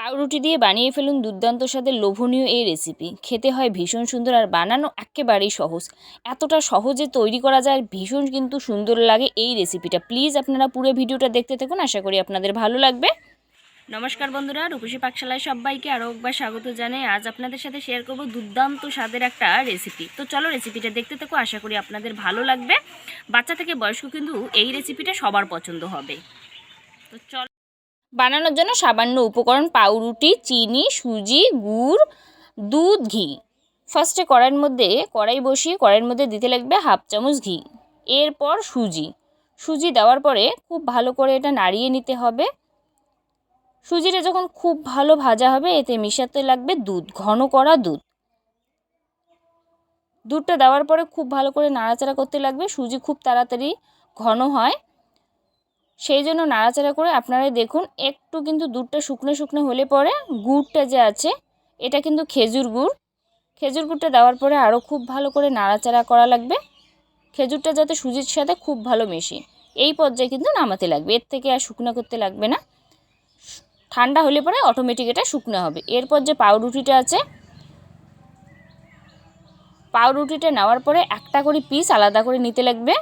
পাউরুটি দিয়ে বানিয়ে ফেলুন দুর্দান্ত স্বাদের লোভনীয় এই রেসিপি। খেতে হয় ভীষণ সুন্দর আর বানানো একেবারেই সহজ। এতটা সহজে তৈরি করা যায়, ভীষণ কিন্তু সুন্দর লাগে এই রেসিপিটা। প্লিজ আপনারা পুরো ভিডিওটা দেখতে থাকুন, আশা করি আপনাদের ভালো লাগবে। নমস্কার বন্ধুরা, রূপসী পাকশালায় সবাইকে আরও একবার স্বাগত জানাই। আজ আপনাদের সাথে শেয়ার করব দুর্দান্ত স্বাদের একটা রেসিপি। তো চলো রেসিপিটা দেখতে থাকো, আশা করি আপনাদের ভালো লাগবে। বাচ্চা থেকে বয়স্ক কিন্তু এই রেসিপিটা সবার পছন্দ হবে। তো চলো, বানানোর জন্য সামান্য উপকরণ: পাউরুটি, চিনি, সুজি, গুড়, দুধ, ঘি। ফার্স্টে কড়াই বসিয়ে কড়াইয়ের মধ্যে দিতে লাগবে হাফ চামচ ঘি। এরপর সুজি দেওয়ার পরে খুব ভালো করে এটা নাড়িয়ে নিতে হবে। সুজিটা যখন খুব ভালো ভাজা হবে, এতে মিশাতে লাগবে দুধ, ঘন করা দুধ। দুধটা দেওয়ার পরে খুব ভালো করে নাড়াচাড়া করতে লাগবে। সুজি খুব তাড়াতাড়ি ঘন হয়, সেই জন্য নাড়াচাড়া করে আপনারা দেখুন। একটু কিন্তু দুধটা শুকনো শুকনো হলে পরে গুড়টা যে আছে, এটা কিন্তু খেজুর গুড়টা দেওয়ার পরে আরও খুব ভালো করে নাড়াচাড়া করা লাগবে। খেজুরটা যাতে সুজির সাথে খুব ভালো মেশে, এই পর্যায়ে কিন্তু নামাতে লাগবে। এর থেকে আর শুকনো করতে লাগবে না, ঠান্ডা হলে পরে অটোমেটিক এটা শুকনো হবে। এরপর যে পাউরুটিটা আছে, পাউরুটিটা নেওয়ার পরে একটা করে পিস আলাদা করে নিতে লাগবে।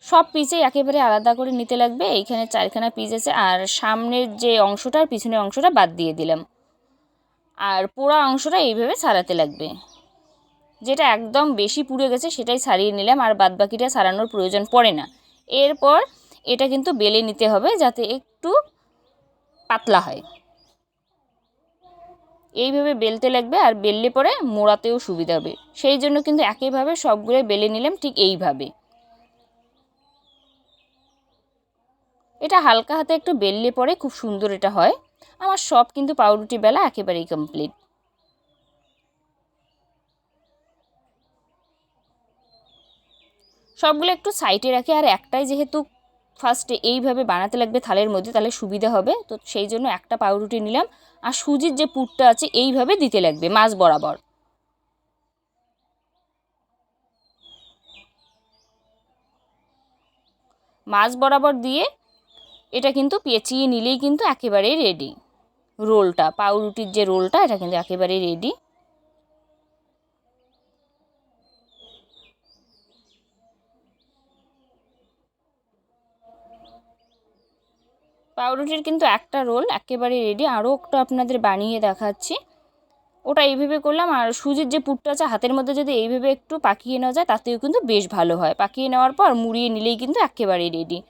সব পিসেই একেবারে আলাদা করে নিতে লাগবে। এইখানে 4খানা পিস আছে, আর সামনের যে অংশটা আর পিছনের অংশটা বাদ দিয়ে দিলাম, আর পোড়া অংশটা এইভাবে ছাড়াতে লাগবে। যেটা একদম বেশি পুড়ে গেছে সেটাই ছাড়িয়ে নিলাম, আর বাদ বাকিটা ছাড়ানোর প্রয়োজন পড়ে না। এরপর এটা কিন্তু বেলে নিতে হবে যাতে একটু পাতলা হয়। এইভাবে বেলতে লাগবে, আর বেললে পরে মোড়াতেও সুবিধা হবে। সেই জন্য কিন্তু একইভাবে সবগুলো বেলে নিলাম, ঠিক এইভাবে। এটা হালকা হাতে একটু বেললে পরে খুব সুন্দর এটা হয়। আমার সব কিন্তু পাউরুটি বেলা একেবারেই কমপ্লিট। সবগুলো একটু সাইডে রাখি, আর একটাই যেহেতু ফার্স্টে এইভাবে বানাতে লাগবে থালের মধ্যে, তাহলে সুবিধা হবে। তো সেই জন্য একটা পাউরুটি নিলাম, আর সুজির যে পুরটা আছে এইভাবে দিতে লাগবে মাঝ বরাবর। মাঝ বরাবর দিয়ে এটা কিন্তু পেঁচিয়ে নিলেই কিন্তু একেবারেই রেডি। রোলটা, পাউরুটির যে রোলটা, এটা কিন্তু একেবারেই রেডি। পাউরুটির কিন্তু একটা রোল একেবারে রেডি। আরও একটা আপনাদের বানিয়ে দেখাচ্ছি। ওটা এইভাবে করলাম, আর সুজির যে পুরটা আছে হাতের মধ্যে যদি এইভাবে একটু পাকিয়ে নেওয়া যায়, তাতেও কিন্তু বেশ ভালো হয়। পাকিয়ে নেওয়ার পর মুড়িয়ে নিলেই কিন্তু একেবারেই রেডি।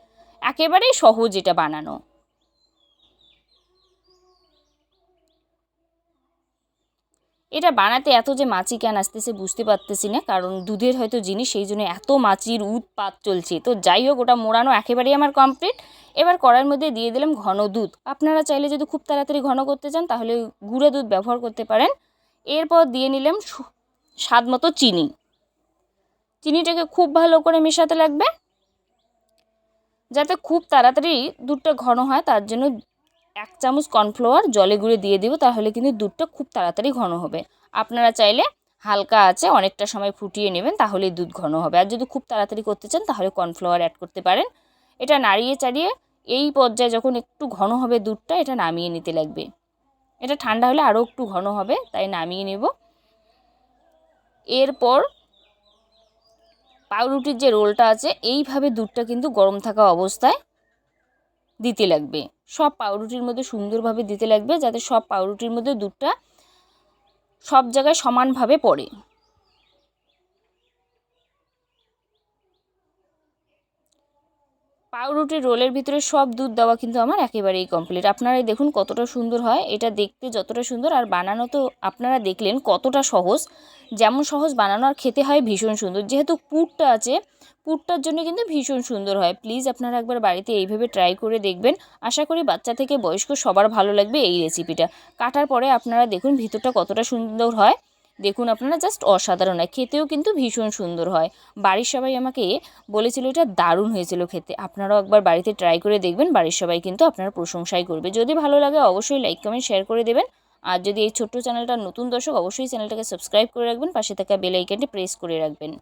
একেবারেই সহজ এটা বানানো। এটা বানাতে এত যে মাছি কেন আসতেছে বুঝতে পারতেছি না, কারণ দুধের হয়তো জিনিস, সেই জন্য এত মাছির উৎপাত চলছে। তো যাই হোক, ওটা মোড়ানো একেবারেই আমার কমপ্লিট। এবার কড়াইয়ের মধ্যে দিয়ে দিলাম ঘন দুধ। আপনারা চাইলে যদি খুব তাড়াতাড়ি ঘন করতে চান, তাহলে গুঁড়ো দুধ ব্যবহার করতে পারেন। এরপর দিয়ে নিলাম স্বাদ মতো চিনি। চিনিটাকে খুব ভালো করে মেশাতে লাগবে যাতে খুব তাড়াতাড়ি দুধটা ঘন হয়। তার জন্য 1 চামচ কর্নফ্লাওয়ার জলে গুঁড়ে দিয়ে দিব, তাহলে কিন্তু দুধটা খুব তাড়াতাড়ি ঘন হবে। আপনারা চাইলে হালকা আছে অনেকটা সময় ফুটিয়ে নেবেন, তাহলেই দুধ ঘন হবে। আর যদি খুব তাড়াতাড়ি করতে চান, তাহলে কর্নফ্লাওয়ার অ্যাড করতে পারেন। এটা নাড়িয়ে চাড়িয়ে এই পর্যায়ে যখন একটু ঘন হবে দুধটা, এটা নামিয়ে নিতে লাগবে। এটা ঠান্ডা হলে আরও একটু ঘন হবে, তাই নামিয়ে নেব। এরপর পাউরুটির যে রোলটা আছে, এইভাবে দুধটা কিন্তু গরম থাকা অবস্থায় দিতে লাগবে। সব পাউরুটির মধ্যে সুন্দরভাবে দিতে লাগবে, যাতে সব পাউরুটির মধ্যে দুধটা সব জায়গায় সমানভাবে পড়ে। পাউরুটির রোলের ভিতরে সব দুধ দেওয়া কিন্তু আমার একেবারেই কমপ্লিট। আপনারাই দেখুন কতটা সুন্দর হয়। এটা দেখতে যতটা সুন্দর, আর বানানো তো আপনারা দেখলেন কতটা সহজ। যেমন সহজ বানানো, আর খেতে হয় ভীষণ সুন্দর। যেহেতু পুরটা আছে, পুরটার জন্য কিন্তু ভীষণ সুন্দর হয়। প্লিজ আপনারা একবার বাড়িতে এইভাবে ট্রাই করে দেখবেন। আশা করি বাচ্চা থেকে বয়স্ক সবার ভালো লাগবে এই রেসিপিটা। কাটার পরে আপনারা দেখুন ভিতরটা কতটা সুন্দর হয়। দেখুন আপনারা, জাস্ট অসাধারণ হয়। খেতেও কিন্তু ভীষণ সুন্দর হয়। বাড়ির সবাই আমাকে বলেছিল এটা দারুণ হয়েছিল খেতে। আপনারাও একবার বাড়িতে ট্রাই করে দেখবেন, বাড়ির সবাই কিন্তু আপনারা প্রশংসাই করবে। যদি ভালো লাগে অবশ্যই লাইক কমেন্ট শেয়ার করে দেবেন। আর যদি এই ছোট্ট চ্যানেলটা নতুন দর্শক, অবশ্যই চ্যানেলটাকে সাবস্ক্রাইব করে রাখবেন, পাশে থাকা বেল আইকনটি প্রেস করে রাখবেন।